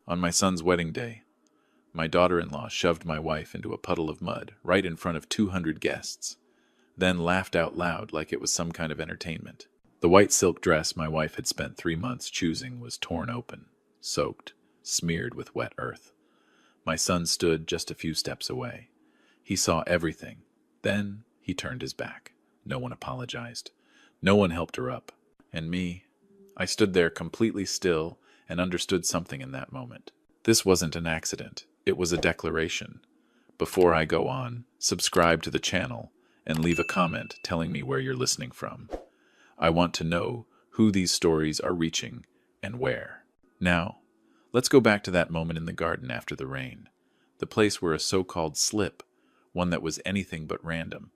On my son's wedding day, my daughter-in-law shoved my wife into a puddle of mud right in front of 200 guests, then laughed out loud like it was some kind of entertainment. The white silk dress my wife had spent 3 months choosing was torn open, soaked, smeared with wet earth. My son stood just a few steps away. He saw everything. Then he turned his back. No one apologized. No one helped her up. And me, I stood there completely still and understood something in that moment. This wasn't an accident. It was a declaration. Before I go on, subscribe to the channel and leave a comment telling me where you're listening from. I want to know who these stories are reaching and where. Now, let's go back to that moment in the garden after the rain. The place where a so-called slip, one that was anything but random,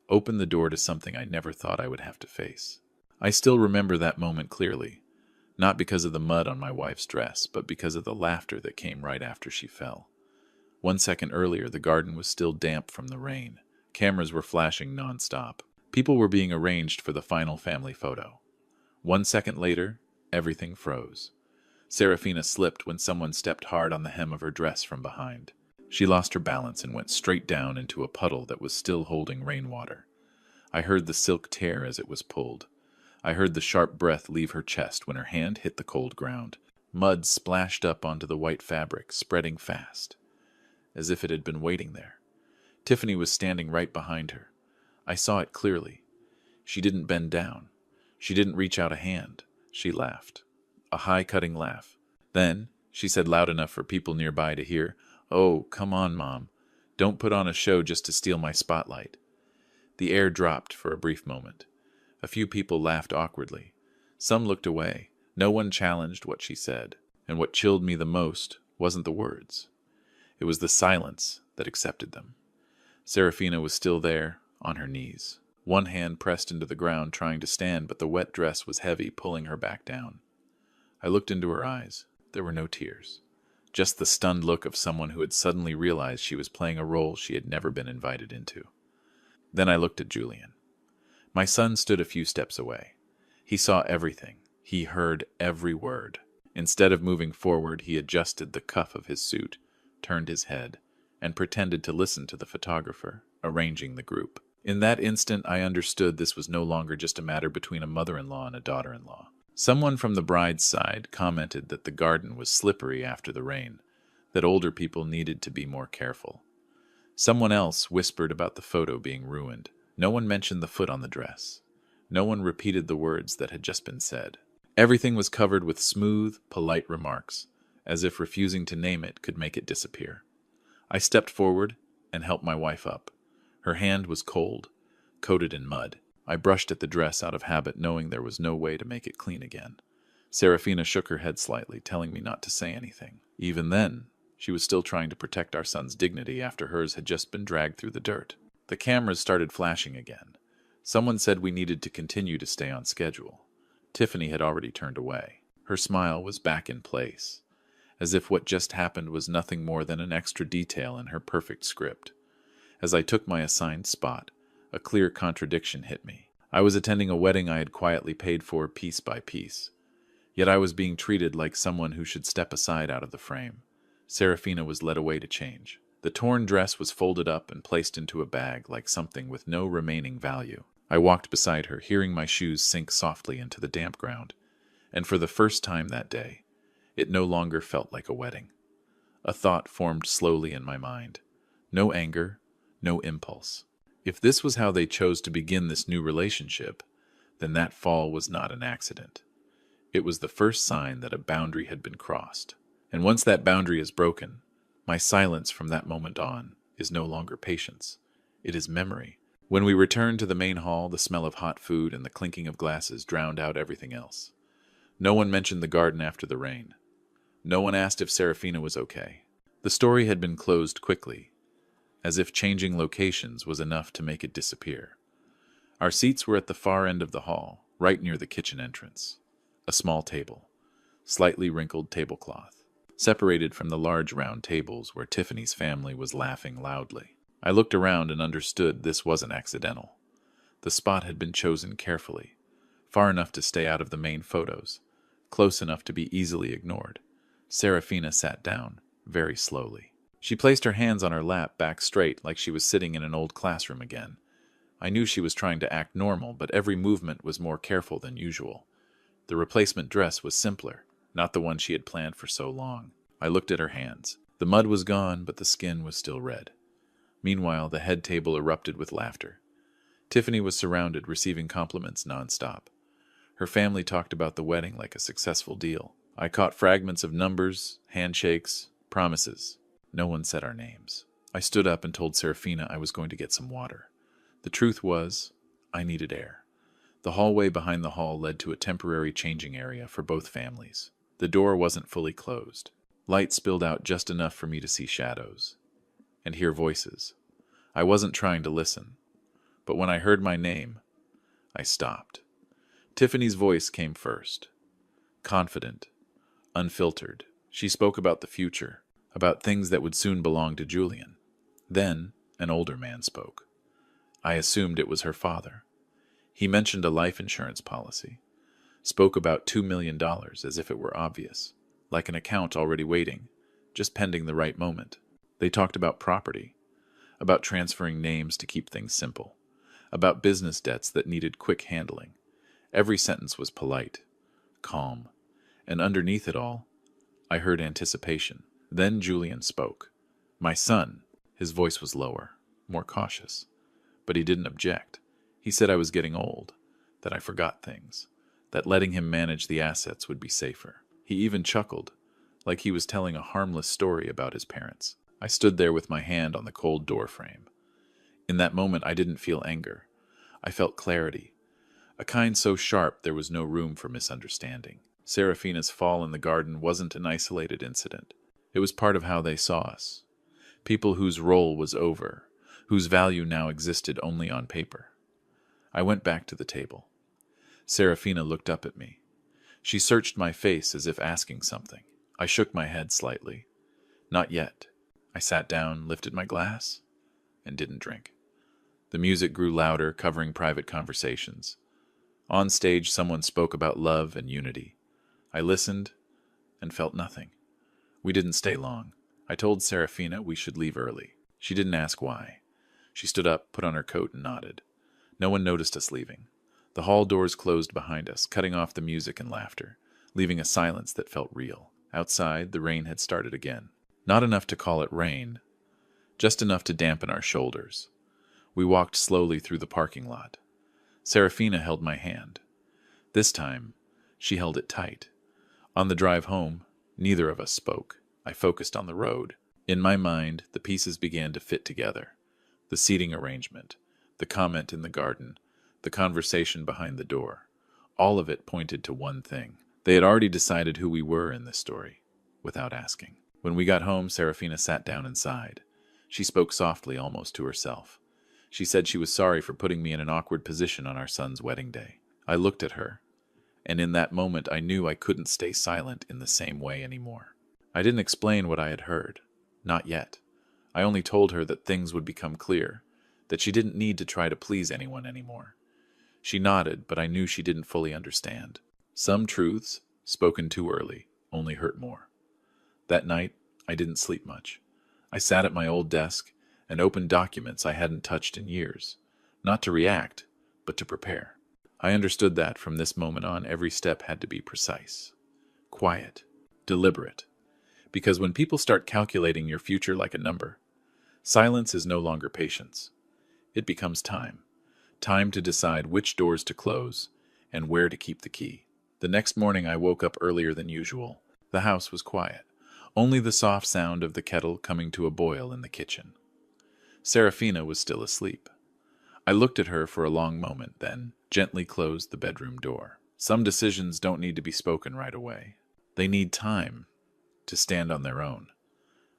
opened the door to something I never thought I would have to face. I still remember that moment clearly, not because of the mud on my wife's dress, but because of the laughter that came right after she fell. 1 second earlier, the garden was still damp from the rain. Cameras were flashing nonstop. People were being arranged for the final family photo. 1 second later, everything froze. Serafina slipped when someone stepped hard on the hem of her dress from behind. She lost her balance and went straight down into a puddle that was still holding rainwater. I heard the silk tear as it was pulled. I heard the sharp breath leave her chest when her hand hit the cold ground. Mud splashed up onto the white fabric, spreading fast, as if it had been waiting there. Tiffany was standing right behind her. I saw it clearly. She didn't bend down. She didn't reach out a hand. She laughed. A high, cutting laugh. Then she said loud enough for people nearby to hear, "Oh, come on, Mom. Don't put on a show just to steal my spotlight." The air dropped for a brief moment. A few people laughed awkwardly. Some looked away. No one challenged what she said. And what chilled me the most wasn't the words. It was the silence that accepted them. Serafina was still there, on her knees. One hand pressed into the ground, trying to stand, but the wet dress was heavy, pulling her back down. I looked into her eyes. There were no tears. Just the stunned look of someone who had suddenly realized she was playing a role she had never been invited into. Then I looked at Julian. My son stood a few steps away. He saw everything. He heard every word. Instead of moving forward, he adjusted the cuff of his suit, turned his head, and pretended to listen to the photographer, arranging the group. In that instant, I understood this was no longer just a matter between a mother-in-law and a daughter-in-law. Someone from the bride's side commented that the garden was slippery after the rain, that older people needed to be more careful. Someone else whispered about the photo being ruined. No one mentioned the foot on the dress. No one repeated the words that had just been said. Everything was covered with smooth, polite remarks, as if refusing to name it could make it disappear. I stepped forward and helped my wife up. Her hand was cold, coated in mud. I brushed at the dress out of habit, knowing there was no way to make it clean again. Serafina shook her head slightly, telling me not to say anything. Even then, she was still trying to protect our son's dignity after hers had just been dragged through the dirt. The cameras started flashing again. Someone said we needed to continue to stay on schedule. Tiffany had already turned away. Her smile was back in place, as if what just happened was nothing more than an extra detail in her perfect script. As I took my assigned spot, a clear contradiction hit me. I was attending a wedding I had quietly paid for piece by piece. Yet I was being treated like someone who should step aside out of the frame. Serafina was led away to change. The torn dress was folded up and placed into a bag like something with no remaining value. I walked beside her, hearing my shoes sink softly into the damp ground. And for the first time that day, it no longer felt like a wedding. A thought formed slowly in my mind. No anger, no impulse. If this was how they chose to begin this new relationship, then that fall was not an accident. It was the first sign that a boundary had been crossed. And once that boundary is broken, my silence from that moment on is no longer patience. It is memory. When we returned to the main hall, the smell of hot food and the clinking of glasses drowned out everything else. No one mentioned the garden after the rain. No one asked if Serafina was okay. The story had been closed quickly, as if changing locations was enough to make it disappear. Our seats were at the far end of the hall, right near the kitchen entrance. A small table, slightly wrinkled tablecloth, separated from the large round tables where Tiffany's family was laughing loudly. I looked around and understood this wasn't accidental. The spot had been chosen carefully, far enough to stay out of the main photos, close enough to be easily ignored. Serafina sat down, very slowly. She placed her hands on her lap, back straight, like she was sitting in an old classroom again. I knew she was trying to act normal, but every movement was more careful than usual. The replacement dress was simpler, not the one she had planned for so long. I looked at her hands. The mud was gone, but the skin was still red. Meanwhile, the head table erupted with laughter. Tiffany was surrounded, receiving compliments nonstop. Her family talked about the wedding like a successful deal. I caught fragments of numbers, handshakes, promises. No one said our names. I stood up and told Serafina I was going to get some water. The truth was, I needed air. The hallway behind the hall led to a temporary changing area for both families. The door wasn't fully closed. Light spilled out just enough for me to see shadows and hear voices. I wasn't trying to listen, but when I heard my name, I stopped. Tiffany's voice came first. Confident, unfiltered. She spoke about the future, about things that would soon belong to Julian. Then, an older man spoke. I assumed it was her father. He mentioned a life insurance policy, spoke about $2 million as if it were obvious, like an account already waiting, just pending the right moment. They talked about property, about transferring names to keep things simple, about business debts that needed quick handling. Every sentence was polite, calm, and underneath it all, I heard anticipation. Then Julian spoke. My son. His voice was lower, more cautious. But he didn't object. He said I was getting old, that I forgot things, that letting him manage the assets would be safer. He even chuckled, like he was telling a harmless story about his parents. I stood there with my hand on the cold door frame. In that moment, I didn't feel anger. I felt clarity, a kind so sharp there was no room for misunderstanding. Serafina's fall in the garden wasn't an isolated incident. It was part of how they saw us. People whose role was over, whose value now existed only on paper. I went back to the table. Serafina looked up at me. She searched my face as if asking something. I shook my head slightly. Not yet. I sat down, lifted my glass, and didn't drink. The music grew louder, covering private conversations. On stage, someone spoke about love and unity. I listened and felt nothing. We didn't stay long. I told Serafina we should leave early. She didn't ask why. She stood up, put on her coat, and nodded. No one noticed us leaving. The hall doors closed behind us, cutting off the music and laughter, leaving a silence that felt real. Outside, the rain had started again. Not enough to call it rain, just enough to dampen our shoulders. We walked slowly through the parking lot. Serafina held my hand. This time, she held it tight. On the drive home, neither of us spoke. I focused on the road. In my mind, the pieces began to fit together. The seating arrangement, the comment in the garden, the conversation behind the door. All of it pointed to one thing. They had already decided who we were in this story, without asking. When we got home, Serafina sat down and sighed. She spoke softly, almost to herself. She said she was sorry for putting me in an awkward position on our son's wedding day. I looked at her, and in that moment I knew I couldn't stay silent in the same way anymore. I didn't explain what I had heard. Not yet. I only told her that things would become clear, that she didn't need to try to please anyone anymore. She nodded, but I knew she didn't fully understand. Some truths, spoken too early, only hurt more. That night, I didn't sleep much. I sat at my old desk and opened documents I hadn't touched in years, not to react, but to prepare. I understood that from this moment on, every step had to be precise, quiet, deliberate. Because when people start calculating your future like a number, silence is no longer patience. It becomes time. Time to decide which doors to close and where to keep the key. The next morning I woke up earlier than usual. The house was quiet. Only the soft sound of the kettle coming to a boil in the kitchen. Serafina was still asleep. I looked at her for a long moment, then gently closed the bedroom door. Some decisions don't need to be spoken right away. They need time to stand on their own.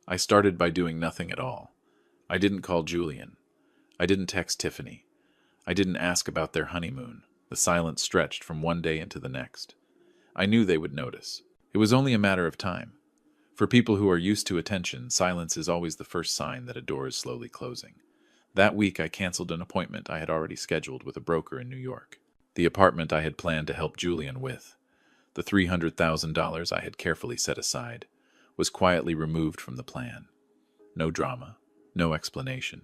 I started by doing nothing at all. I didn't call Julian. I didn't text Tiffany. I didn't ask about their honeymoon. The silence stretched from one day into the next. I knew they would notice. It was only a matter of time. For people who are used to attention, silence is always the first sign that a door is slowly closing. That week I canceled an appointment I had already scheduled with a broker in New York. The apartment I had planned to help Julian with. The $300,000 I had carefully set aside. was quietly removed from the plan. No drama, no explanation,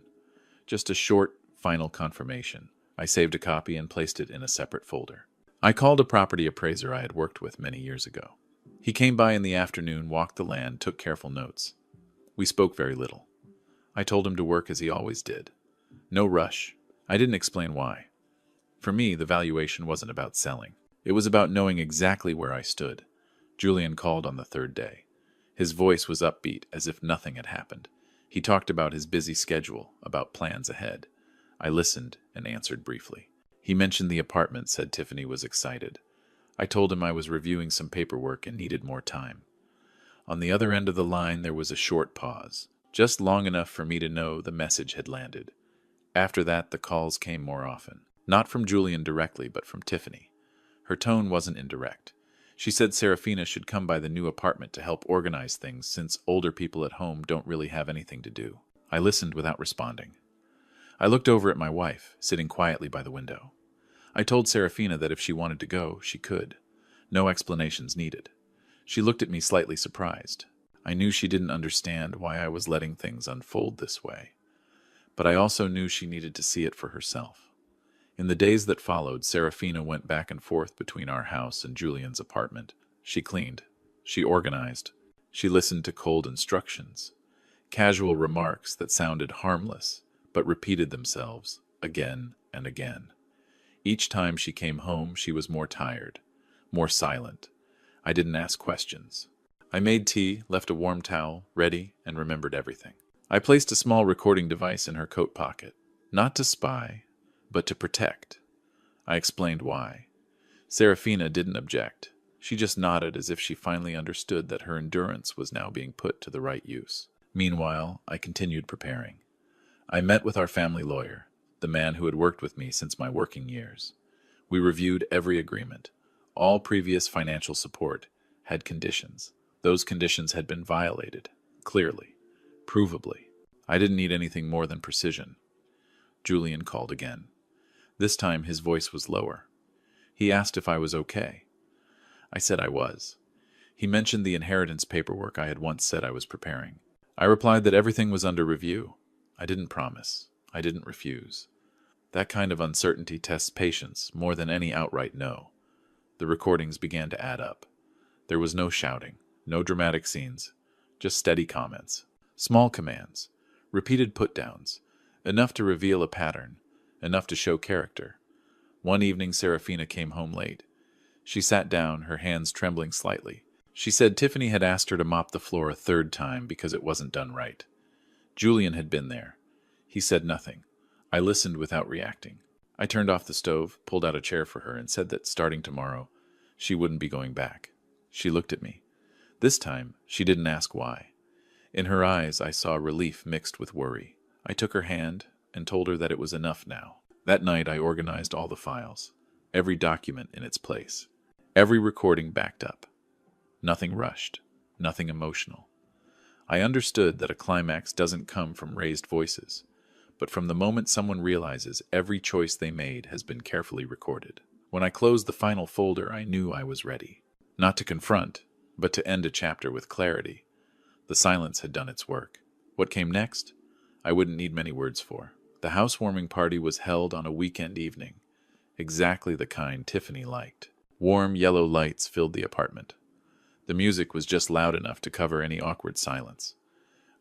just a short, final confirmation. I saved a copy and placed it in a separate folder. I called a property appraiser I had worked with many years ago. He came by in the afternoon, walked the land, took careful notes. We spoke very little. I told him to work as he always did. No rush. I didn't explain why. For me, the valuation wasn't about selling. It was about knowing exactly where I stood. Julian called on the third day. His voice was upbeat, as if nothing had happened. He talked about his busy schedule, about plans ahead. I listened and answered briefly. He mentioned the apartment, said Tiffany was excited. I told him I was reviewing some paperwork and needed more time. On the other end of the line there was a short pause, just long enough for me to know the message had landed. After that, the calls came more often. Not from Julian directly, but from Tiffany. Her tone wasn't indirect. She said Serafina should come by the new apartment to help organize things since older people at home don't really have anything to do. I listened without responding. I looked over at my wife, sitting quietly by the window. I told Serafina that if she wanted to go, she could. No explanations needed. She looked at me slightly surprised. I knew she didn't understand why I was letting things unfold this way. But I also knew she needed to see it for herself. In the days that followed, Serafina went back and forth between our house and Julian's apartment. She cleaned. She organized. She listened to cold instructions. Casual remarks that sounded harmless, but repeated themselves again and again. Each time she came home, she was more tired, more silent. I didn't ask questions. I made tea, left a warm towel, ready, and remembered everything. I placed a small recording device in her coat pocket, not to spy, but to protect. I explained why. Serafina didn't object. She just nodded as if she finally understood that her endurance was now being put to the right use. Meanwhile, I continued preparing. I met with our family lawyer, the man who had worked with me since my working years. We reviewed every agreement. All previous financial support had conditions. Those conditions had been violated, clearly, provably. I didn't need anything more than precision. Julian called again. This time his voice was lower. He asked if I was okay. I said I was. He mentioned the inheritance paperwork I had once said I was preparing. I replied that everything was under review. I didn't promise. I didn't refuse. That kind of uncertainty tests patience more than any outright no. The recordings began to add up. There was no shouting, no dramatic scenes, just steady comments, small commands, repeated put-downs, enough to reveal a pattern, enough to show character. One evening, Serafina came home late. She sat down, her hands trembling slightly. She said Tiffany had asked her to mop the floor a third time because it wasn't done right. Julian had been there. He said nothing. I listened without reacting. I turned off the stove, pulled out a chair for her, and said that starting tomorrow, she wouldn't be going back. She looked at me. This time, she didn't ask why. In her eyes, I saw relief mixed with worry. I took her hand and told her that it was enough now. That night, I organized all the files, every document in its place, every recording backed up. Nothing rushed, nothing emotional. I understood that a climax doesn't come from raised voices, but from the moment someone realizes every choice they made has been carefully recorded. When I closed the final folder, I knew I was ready. Not to confront, but to end a chapter with clarity. The silence had done its work. What came next? I wouldn't need many words for. The housewarming party was held on a weekend evening, exactly the kind Tiffany liked. Warm yellow lights filled the apartment. The music was just loud enough to cover any awkward silence.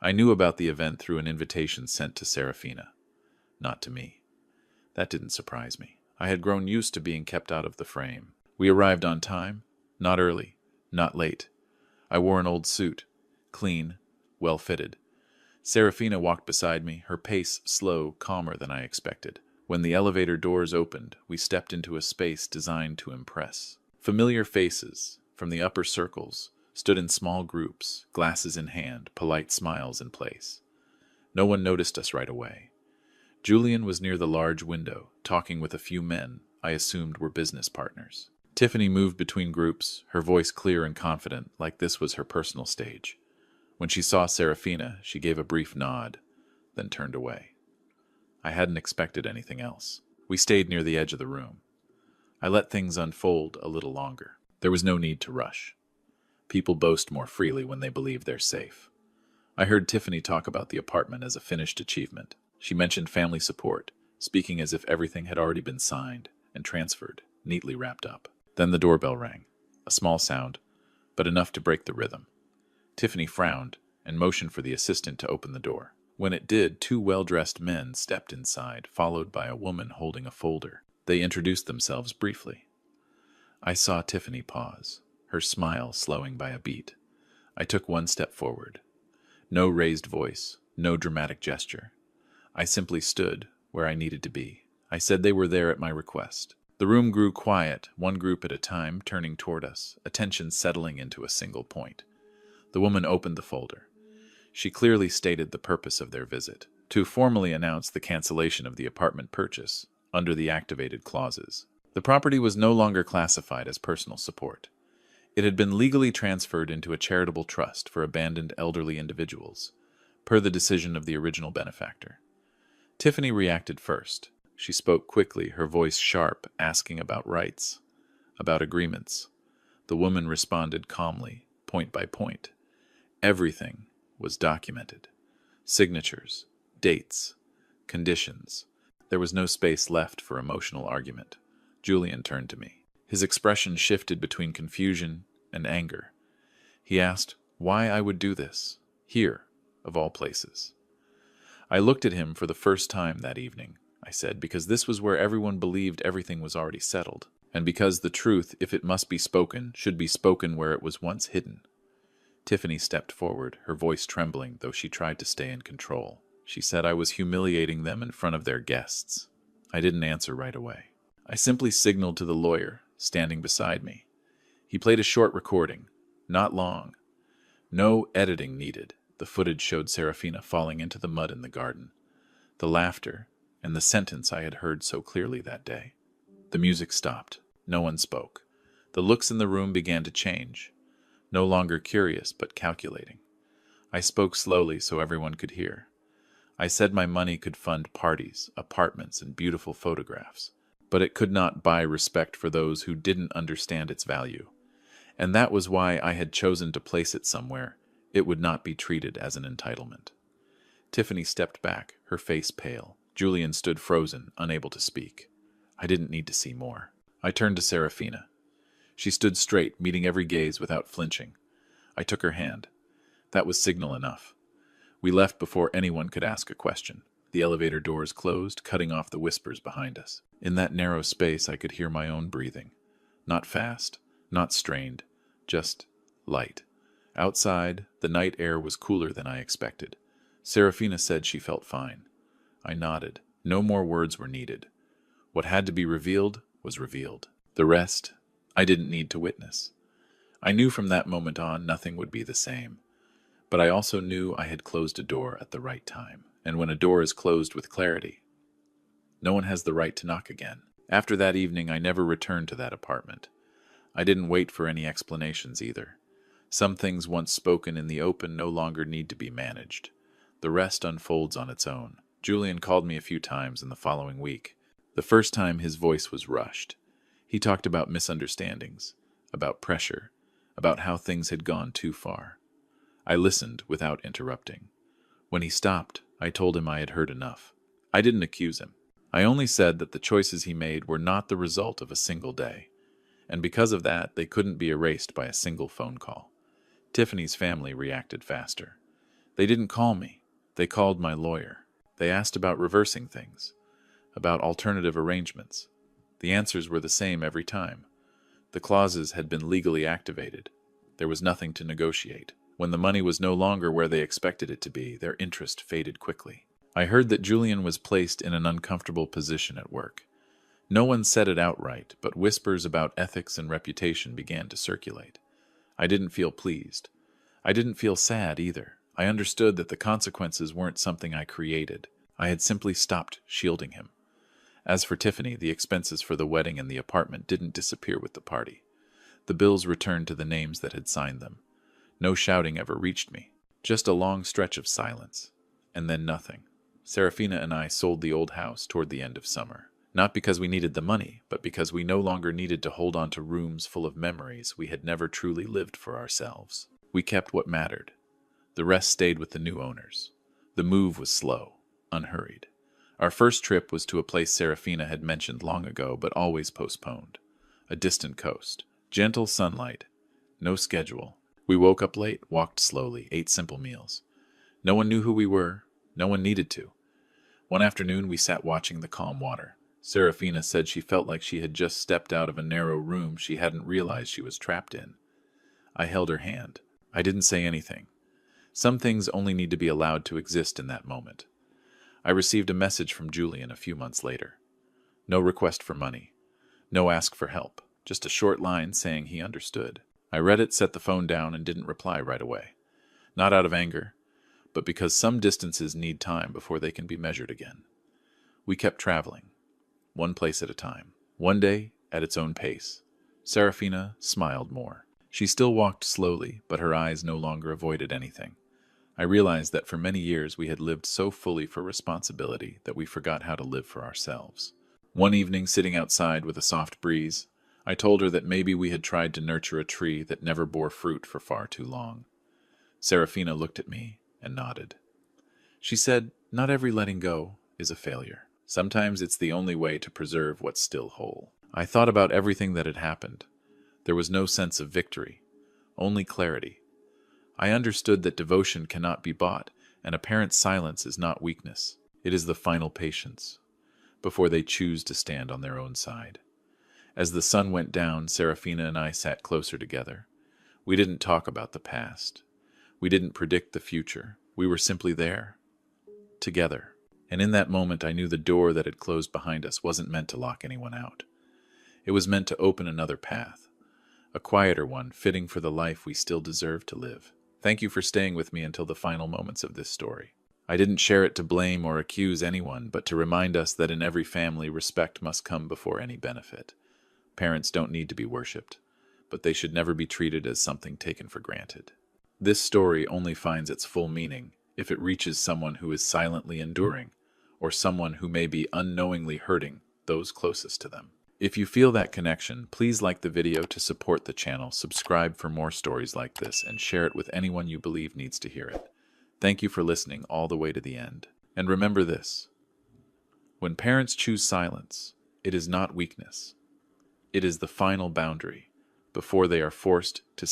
I knew about the event through an invitation sent to Serafina, not to me. That didn't surprise me. I had grown used to being kept out of the frame. We arrived on time, not early, not late. I wore an old suit, clean, well-fitted. Serafina walked beside me, her pace slow, calmer than I expected. When the elevator doors opened, we stepped into a space designed to impress. Familiar faces, from the upper circles, stood in small groups, glasses in hand, polite smiles in place. No one noticed us right away. Julian was near the large window, talking with a few men I assumed were business partners. Tiffany moved between groups, her voice clear and confident, like this was her personal stage. When she saw Serafina, she gave a brief nod, then turned away. I hadn't expected anything else. We stayed near the edge of the room. I let things unfold a little longer. There was no need to rush. People boast more freely when they believe they're safe. I heard Tiffany talk about the apartment as a finished achievement. She mentioned family support, speaking as if everything had already been signed and transferred, neatly wrapped up. Then the doorbell rang. A small sound, but enough to break the rhythm. Tiffany frowned and motioned for the assistant to open the door. When it did, two well-dressed men stepped inside, followed by a woman holding a folder. They introduced themselves briefly. I saw Tiffany pause, her smile slowing by a beat. I took one step forward. No raised voice, no dramatic gesture. I simply stood where I needed to be. I said they were there at my request. The room grew quiet, one group at a time turning toward us, attention settling into a single point. The woman opened the folder. She clearly stated the purpose of their visit, to formally announce the cancellation of the apartment purchase under the activated clauses. The property was no longer classified as personal support. It had been legally transferred into a charitable trust for abandoned elderly individuals, per the decision of the original benefactor. Tiffany reacted first. She spoke quickly, her voice sharp, asking about rights, about agreements. The woman responded calmly, point by point. Everything was documented. Signatures, dates, conditions. There was no space left for emotional argument. Julian turned to me. His expression shifted between confusion and anger. He asked why I would do this, here, of all places. I looked at him for the first time that evening, I said, because this was where everyone believed everything was already settled, and because the truth, if it must be spoken, should be spoken where it was once hidden. Tiffany stepped forward, her voice trembling, though she tried to stay in control. She said I was humiliating them in front of their guests. I didn't answer right away. I simply signaled to the lawyer, standing beside me. He played a short recording, not long. No editing needed. The footage showed Serafina falling into the mud in the garden. The laughter, and the sentence I had heard so clearly that day. The music stopped. No one spoke. The looks in the room began to change. No longer curious, but calculating. I spoke slowly so everyone could hear. I said my money could fund parties, apartments, and beautiful photographs, but it could not buy respect for those who didn't understand its value. And that was why I had chosen to place it somewhere it would not be treated as an entitlement. Tiffany stepped back, her face pale. Julian stood frozen, unable to speak. I didn't need to see more. I turned to Serafina. She stood straight, meeting every gaze without flinching. I took her hand. That was signal enough. We left before anyone could ask a question. The elevator doors closed, cutting off the whispers behind us. In that narrow space, I could hear my own breathing. Not fast, not strained, just light. Outside, the night air was cooler than I expected. Serafina said she felt fine. I nodded. No more words were needed. What had to be revealed was revealed. The rest, I didn't need to witness. I knew from that moment on nothing would be the same. But I also knew I had closed a door at the right time. And when a door is closed with clarity, no one has the right to knock again. After that evening, I never returned to that apartment. I didn't wait for any explanations either. Some things once spoken in the open no longer need to be managed. The rest unfolds on its own. Julian called me a few times in the following week. The first time his voice was rushed. He talked about misunderstandings, about pressure, about how things had gone too far. I listened without interrupting. When he stopped, I told him I had heard enough. I didn't accuse him. I only said that the choices he made were not the result of a single day, and because of that, they couldn't be erased by a single phone call. Tiffany's family reacted faster. They didn't call me. They called my lawyer. They asked about reversing things, about alternative arrangements. The answers were the same every time. The clauses had been legally activated. There was nothing to negotiate. When the money was no longer where they expected it to be, their interest faded quickly. I heard that Julian was placed in an uncomfortable position at work. No one said it outright, but whispers about ethics and reputation began to circulate. I didn't feel pleased. I didn't feel sad either. I understood that the consequences weren't something I created. I had simply stopped shielding him. As for Tiffany, the expenses for the wedding and the apartment didn't disappear with the party. The bills returned to the names that had signed them. No shouting ever reached me. Just a long stretch of silence. And then nothing. Serafina and I sold the old house toward the end of summer. Not because we needed the money, but because we no longer needed to hold on to rooms full of memories we had never truly lived for ourselves. We kept what mattered. The rest stayed with the new owners. The move was slow, unhurried. Our first trip was to a place Serafina had mentioned long ago but always postponed. A distant coast. Gentle sunlight. No schedule. We woke up late, walked slowly, ate simple meals. No one knew who we were. No one needed to. One afternoon we sat watching the calm water. Serafina said she felt like she had just stepped out of a narrow room she hadn't realized she was trapped in. I held her hand. I didn't say anything. Some things only need to be allowed to exist in that moment. I received a message from Julian a few months later. No request for money. No ask for help. Just a short line saying he understood. I read it, set the phone down, and didn't reply right away. Not out of anger, but because some distances need time before they can be measured again. We kept traveling, one place at a time, one day at its own pace. Serafina smiled more. She still walked slowly, but her eyes no longer avoided anything. I realized that for many years we had lived so fully for responsibility that we forgot how to live for ourselves. One evening, sitting outside with a soft breeze, I told her that maybe we had tried to nurture a tree that never bore fruit for far too long. Serafina looked at me and nodded. She said, "Not every letting go is a failure. Sometimes it's the only way to preserve what's still whole." I thought about everything that had happened. There was no sense of victory, only clarity. I understood that devotion cannot be bought, and a parent's silence is not weakness. It is the final patience, before they choose to stand on their own side. As the sun went down, Serafina and I sat closer together. We didn't talk about the past. We didn't predict the future. We were simply there, together. And in that moment, I knew the door that had closed behind us wasn't meant to lock anyone out. It was meant to open another path, a quieter one, fitting for the life we still deserve to live. Thank you for staying with me until the final moments of this story. I didn't share it to blame or accuse anyone, but to remind us that in every family, respect must come before any benefit. Parents don't need to be worshipped, but they should never be treated as something taken for granted. This story only finds its full meaning if it reaches someone who is silently enduring, or someone who may be unknowingly hurting those closest to them. If you feel that connection, please like the video to support the channel, subscribe for more stories like this, and share it with anyone you believe needs to hear it. Thank you for listening all the way to the end. And remember this: when parents choose silence, it is not weakness. It is the final boundary before they are forced to